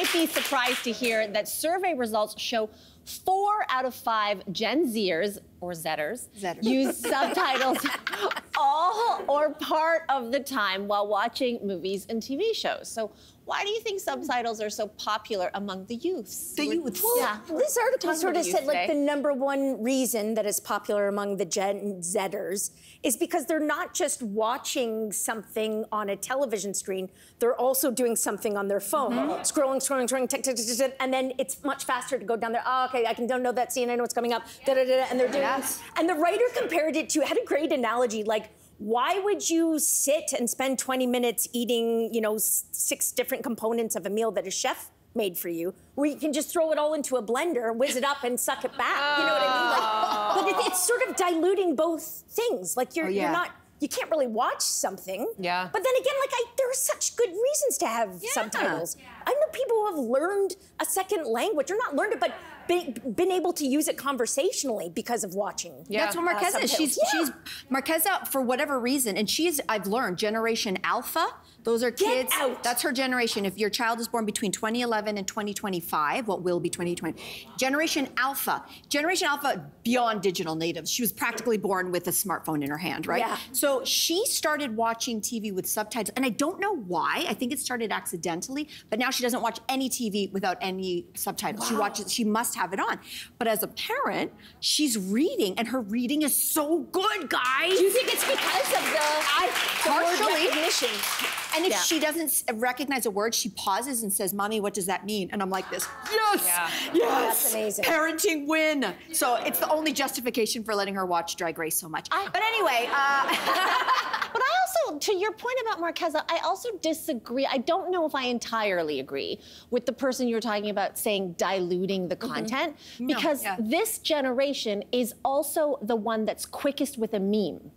might be surprised to hear that survey results show 4 out of 5 Gen Zers, or Zetters, use subtitles all or part of the time while watching movies and TV shows. So why do you think subtitles are so popular among the youths? The youths. Well, yeah. This article sort of said like today. the #1 reason that it's popular among the Gen Zers is because they're not just watching something on a television screen, they're also doing something on their phone. Scrolling, tick, tick, tick, tick, tick, and then it's much faster to go down there. Oh, okay, I can don't know that scene, I know what's coming up, da, da, da, da, and they're doing And the writer compared it to, had a great analogy, like, why would you sit and spend 20 minutes eating, 6 different components of a meal that a chef made for you, where you can just throw it all into a blender, whiz it up, and suck it back? You know what I mean? Like, but it's sort of diluting both things. Like, you're not, you can't really watch something. Yeah. But then again, like, there are such good reasons to have subtitles. I know people who have learned a second language, or not learned it, but been able to use it conversationally because of watching. That's what Marqueza is. She's Marqueza, for whatever reason, and I've learned, Generation Alpha. Those are kids. Get out. That's her generation. If your child is born between 2011 and 2025, what will be 2020? Generation Alpha, beyond digital natives. She was practically born with a smartphone in her hand, right? Yeah. So she started watching TV with subtitles, and I don't know why. I think it started accidentally, but now she doesn't watch any TV without any subtitles. She must have it on. But as a parent, she's reading, and her reading is so good, guys. Do you think it's because of the word recognition? And if she doesn't recognize a word, she pauses and says, "Mommy, what does that mean?" And I'm like this, yes, yes. That's amazing. Parenting win. So it's the only justification for letting her watch Drag Race so much. But anyway. But I also, to your point about Marqueza, I also disagree. I don't know if I entirely agree with the person you were talking about saying diluting the content, because this generation is also the one that's quickest with a meme.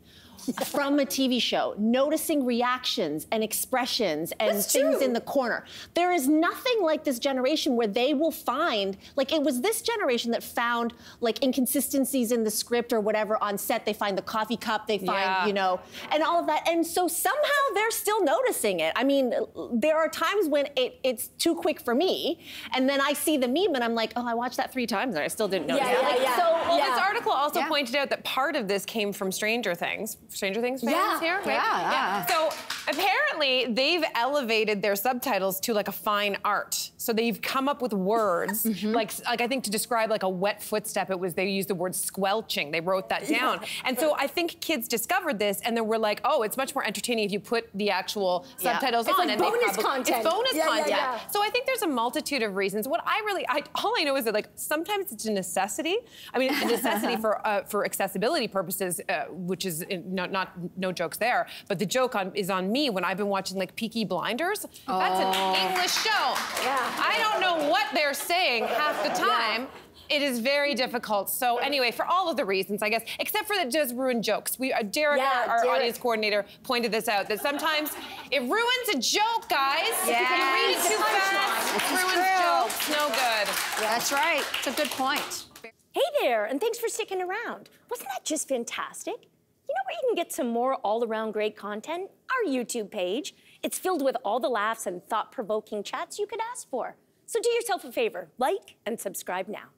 From a TV show, noticing reactions and expressions and things in the corner. There is nothing like this generation where they will find, like, it was this generation that found like inconsistencies in the script or whatever on set. They find the coffee cup, they find, and all of that. And so somehow they're still noticing it. I mean, there are times when it's too quick for me, and then I see the meme and I'm like, oh, I watched that 3 times and I still didn't notice it. This article also pointed out that part of this came from Stranger Things fans here? Right? So apparently they've elevated their subtitles to like a fine art. So they've come up with words, like I think to describe like a wet footstep, they used the word squelching. They wrote that down. And so I think kids discovered this and then were like, oh, it's much more entertaining if you put the actual subtitles on. Like and bonus content. It's bonus content. So I think there's a multitude of reasons. What all I know is that like sometimes it's a necessity. I mean, a necessity for accessibility purposes, which is no jokes there, but the joke is on me when I've been watching like Peaky Blinders. That's an English show. I don't know what they're saying half the time. It is very difficult. So anyway, for all of the reasons, I guess, except for that it does ruin jokes. Derek, our audience coordinator, pointed this out, that sometimes it ruins a joke, guys. If you read it too fast, it ruins jokes. No good. That's right. It's a good point. Hey there, and thanks for sticking around. Wasn't that just fantastic? You know where you can get some more all-around great content? Our YouTube page. It's filled with all the laughs and thought-provoking chats you could ask for. So do yourself a favor, like and subscribe now.